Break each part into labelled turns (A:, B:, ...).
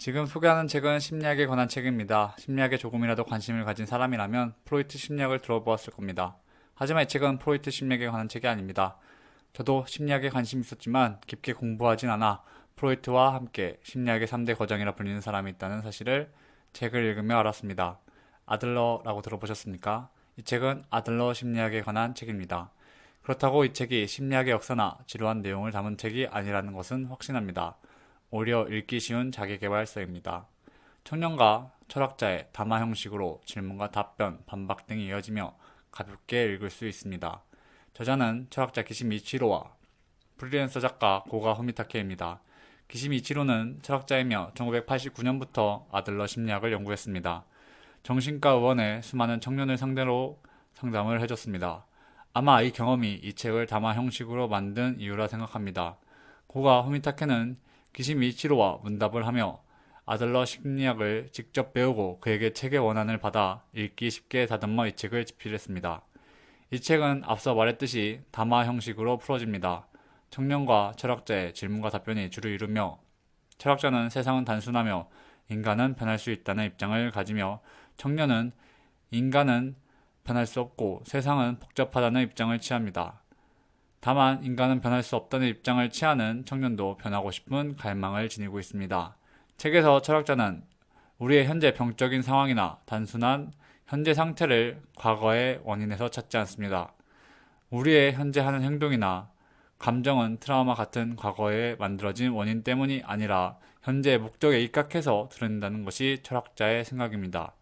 A: 지금 소개하는 책은 심리학에 관한 책입니다. 심리학에 조금이라도 관심을 가진 사람이라면 프로이트 심리학을 들어보았을 겁니다. 하지만 이 책은 프로이트 심리학에 관한 책이 아닙니다. 저도 심리학에 관심이 있었지만 깊게 공부하진 않아 프로이트와 함께 심리학의 3대 거장이라 불리는 사람이 있다는 사실을 책을 읽으며 알았습니다. 아들러라고 들어보셨습니까? 이 책은 아들러 심리학에 관한 책입니다. 그렇다고 이 책이 심리학의 역사나 지루한 내용을 담은 책이 아니라는 것은 확신합니다. 오히려 읽기 쉬운 자기계발서입니다. 청년과 철학자의 담화 형식으로 질문과 답변, 반박 등이 이어지며 가볍게 읽을 수 있습니다. 저자는 철학자 기시미 이치로와 프리랜서 작가 고가 후미타케입니다. 기시미 이치로는 철학자이며 1989년부터 아들러 심리학을 연구했습니다. 정신과 의원의 수많은 청년을 상대로 상담을 해줬습니다. 아마 이 경험이 이 책을 담화 형식으로 만든 이유라 생각합니다. 고가 후미타케는 기시미 이치로와 문답을 하며 아들러 심리학을 직접 배우고 그에게 책의 원안을 받아 읽기 쉽게 다듬어 이 책을 집필했습니다. 이 책은 앞서 말했듯이 담화 형식으로 풀어집니다. 청년과 철학자의 질문과 답변이 주를 이루며 철학자는 세상은 단순하며 인간은 변할 수 있다는 입장을 가지며 청년은 인간은 변할 수 없고 세상은 복잡하다는 입장을 취합니다. 다만 인간은 변할 수 없다는 입장을 취하는 청년도 변하고 싶은 갈망을 지니고 있습니다. 책에서 철학자는 우리의 현재 병적인 상황이나 단순한 현재 상태를 과거의 원인에서 찾지 않습니다. 우리의 현재 하는 행동이나 감정은 트라우마 같은 과거에 만들어진 원인 때문이 아니라 현재의 목적에 입각해서 드러낸다는 것이 철학자의 생각입니다.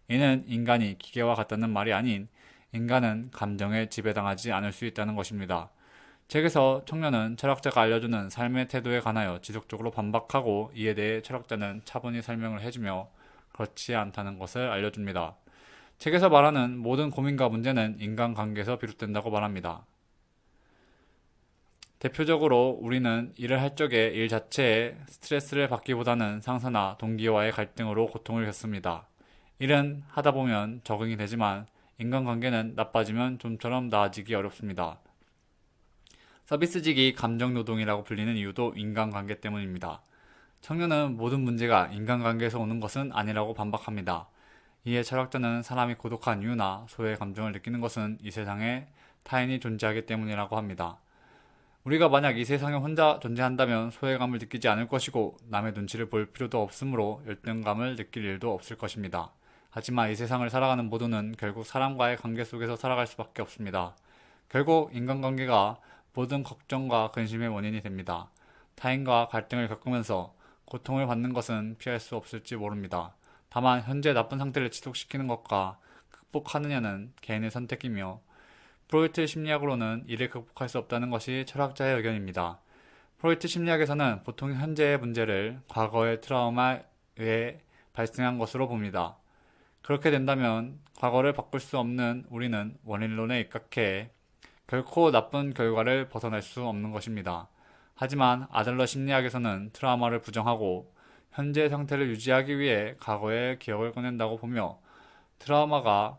A: 이는 인간이 기계와 같다는 말이 아닌 인간은 감정에 지배당하지 않을 수 있다는 것입니다. 책에서 청년은 철학자가 알려주는 삶의 태도에 관하여 지속적으로 반박하고 이에 대해 철학자는 차분히 설명을 해주며 그렇지 않다는 것을 알려줍니다. 책에서 말하는 모든 고민과 문제는 인간관계에서 비롯된다고 말합니다. 대표적으로 우리는 일을 할 적에 일 자체에 스트레스를 받기보다는 상사나 동기와의 갈등으로 고통을 겪습니다. 일은 하다 보면 적응이 되지만 인간관계는 나빠지면 좀처럼 나아지기 어렵습니다. 서비스직이 감정노동이라고 불리는 이유도 인간관계 때문입니다. 청년은 모든 문제가 인간관계에서 오는 것은 아니라고 반박합니다. 이에 철학자는 사람이 고독한 이유나 소외의 감정을 느끼는 것은 이 세상에 타인이 존재하기 때문이라고 합니다. 우리가 만약 이 세상에 혼자 존재한다면 소외감을 느끼지 않을 것이고 남의 눈치를 볼 필요도 없으므로 열등감을 느낄 일도 없을 것입니다. 하지만 이 세상을 살아가는 모두는 결국 사람과의 관계 속에서 살아갈 수밖에 없습니다. 결국 인간관계가 모든 걱정과 근심의 원인이 됩니다. 타인과 갈등을 겪으면서 고통을 받는 것은 피할 수 없을지 모릅니다. 다만 현재 나쁜 상태를 지속시키는 것과 극복하느냐는 개인의 선택이며 프로이트 심리학으로는 이를 극복할 수 없다는 것이 철학자의 의견입니다. 프로이트 심리학에서는 보통 현재의 문제를 과거의 트라우마에 의해 발생한 것으로 봅니다. 그렇게 된다면 과거를 바꿀 수 없는 우리는 원인론에 입각해 결코 나쁜 결과를 벗어날 수 없는 것입니다. 하지만 아들러 심리학에서는 트라우마를 부정하고 현재 상태를 유지하기 위해 과거의 기억을 꺼낸다고 보며 트라우마가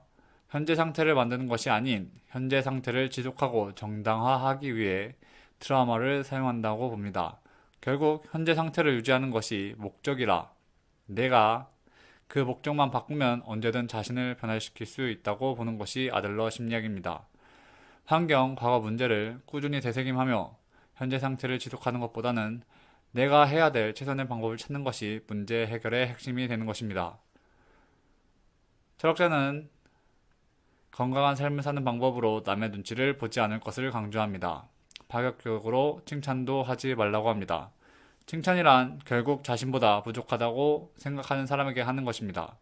A: 현재 상태를 만드는 것이 아닌 현재 상태를 지속하고 정당화하기 위해 트라우마를 사용한다고 봅니다. 결국 현재 상태를 유지하는 것이 목적이라 내가 그 목적만 바꾸면 언제든 자신을 변화시킬 수 있다고 보는 것이 아들러 심리학입니다. 환경, 과거 문제를 꾸준히 되새김하며 현재 상태를 지속하는 것보다는 내가 해야 될 최선의 방법을 찾는 것이 문제 해결의 핵심이 되는 것입니다. 철학자는 건강한 삶을 사는 방법으로 남의 눈치를 보지 않을 것을 강조합니다. 파격적으로 칭찬도 하지 말라고 합니다. 칭찬이란 결국 자신보다 부족하다고 생각하는 사람에게 하는 것입니다.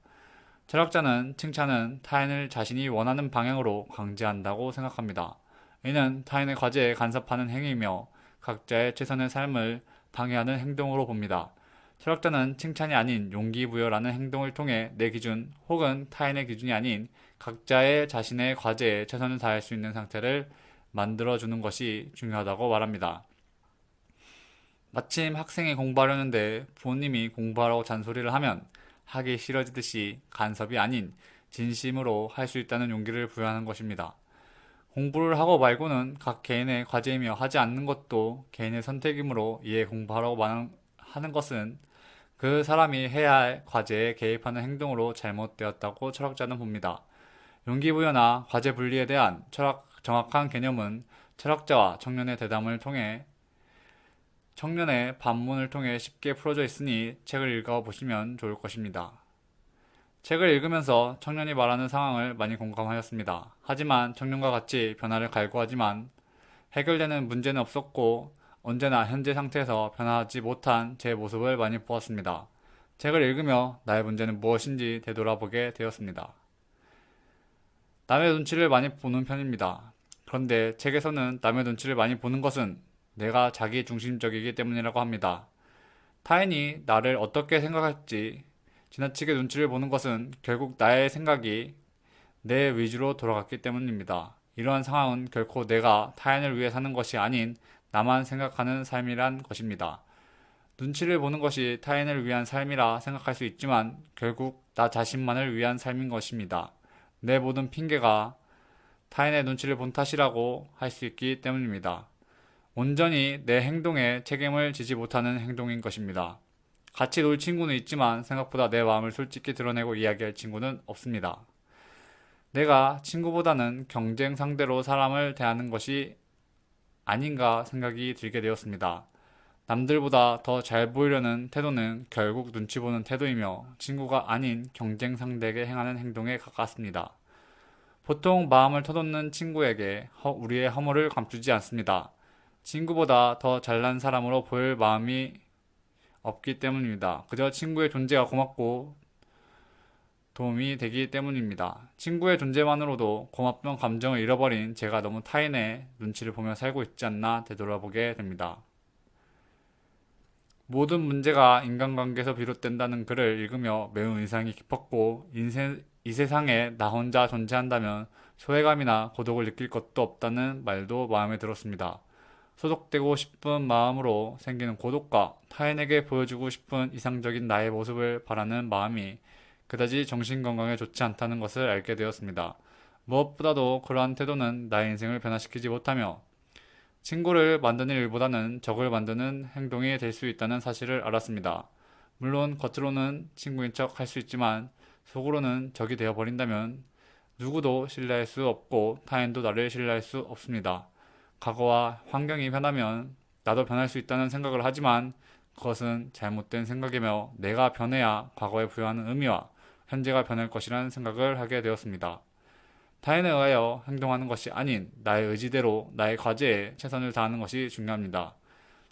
A: 철학자는 칭찬은 타인을 자신이 원하는 방향으로 강제한다고 생각합니다. 이는 타인의 과제에 간섭하는 행위이며 각자의 최선의 삶을 방해하는 행동으로 봅니다. 철학자는 칭찬이 아닌 용기부여라는 행동을 통해 내 기준 혹은 타인의 기준이 아닌 각자의 자신의 과제에 최선을 다할 수 있는 상태를 만들어주는 것이 중요하다고 말합니다. 마침 학생이 공부하려는데 부모님이 공부하라고 잔소리를 하면 하기 싫어지듯이 간섭이 아닌 진심으로 할 수 있다는 용기를 부여하는 것입니다. 공부를 하고 말고는 각 개인의 과제이며 하지 않는 것도 개인의 선택이므로 이에 공부하라고 하는 것은 그 사람이 해야 할 과제에 개입하는 행동으로 잘못되었다고 철학자는 봅니다. 용기부여나 과제 분리에 대한 정확한 개념은 철학자와 청년의 대담을 통해 청년의 반문을 통해 쉽게 풀어져 있으니 책을 읽어보시면 좋을 것입니다. 책을 읽으면서 청년이 말하는 상황을 많이 공감하였습니다. 하지만 청년과 같이 변화를 갈구하지만 해결되는 문제는 없었고 언제나 현재 상태에서 변화하지 못한 제 모습을 많이 보았습니다. 책을 읽으며 나의 문제는 무엇인지 되돌아보게 되었습니다. 남의 눈치를 많이 보는 편입니다. 그런데 책에서는 남의 눈치를 많이 보는 것은 내가 자기 중심적이기 때문이라고 합니다. 타인이 나를 어떻게 생각할지 지나치게 눈치를 보는 것은 결국 나의 생각이 내 위주로 돌아갔기 때문입니다. 이러한 상황은 결코 내가 타인을 위해 사는 것이 아닌 나만 생각하는 삶이란 것입니다. 눈치를 보는 것이 타인을 위한 삶이라 생각할 수 있지만 결국 나 자신만을 위한 삶인 것입니다. 내 모든 핑계가 타인의 눈치를 본 탓이라고 할 수 있기 때문입니다. 온전히 내 행동에 책임을 지지 못하는 행동인 것입니다. 같이 놀 친구는 있지만 생각보다 내 마음을 솔직히 드러내고 이야기할 친구는 없습니다. 내가 친구보다는 경쟁 상대로 사람을 대하는 것이 아닌가 생각이 들게 되었습니다. 남들보다 더 잘 보이려는 태도는 결국 눈치 보는 태도이며 친구가 아닌 경쟁 상대에게 행하는 행동에 가깝습니다. 보통 마음을 터놓는 친구에게 우리의 허물을 감추지 않습니다. 친구보다 더 잘난 사람으로 보일 마음이 없기 때문입니다. 그저 친구의 존재가 고맙고 도움이 되기 때문입니다. 친구의 존재만으로도 고맙던 감정을 잃어버린 제가 너무 타인의 눈치를 보며 살고 있지 않나 되돌아보게 됩니다. 모든 문제가 인간관계에서 비롯된다는 글을 읽으며 매우 인상이 깊었고 이 세상에 나 혼자 존재한다면 소외감이나 고독을 느낄 것도 없다는 말도 마음에 들었습니다. 소속되고 싶은 마음으로 생기는 고독과 타인에게 보여주고 싶은 이상적인 나의 모습을 바라는 마음이 그다지 정신건강에 좋지 않다는 것을 알게 되었습니다. 무엇보다도 그러한 태도는 나의 인생을 변화시키지 못하며 친구를 만드는 일보다는 적을 만드는 행동이 될 수 있다는 사실을 알았습니다. 물론 겉으로는 친구인 척 할 수 있지만 속으로는 적이 되어버린다면 누구도 신뢰할 수 없고 타인도 나를 신뢰할 수 없습니다. 과거와 환경이 변하면 나도 변할 수 있다는 생각을 하지만 그것은 잘못된 생각이며 내가 변해야 과거에 부여하는 의미와 현재가 변할 것이라는 생각을 하게 되었습니다. 타인에 의하여 행동하는 것이 아닌 나의 의지대로 나의 과제에 최선을 다하는 것이 중요합니다.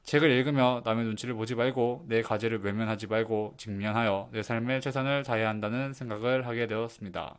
A: 책을 읽으며 남의 눈치를 보지 말고 내 과제를 외면하지 말고 직면하여 내 삶에 최선을 다해야 한다는 생각을 하게 되었습니다.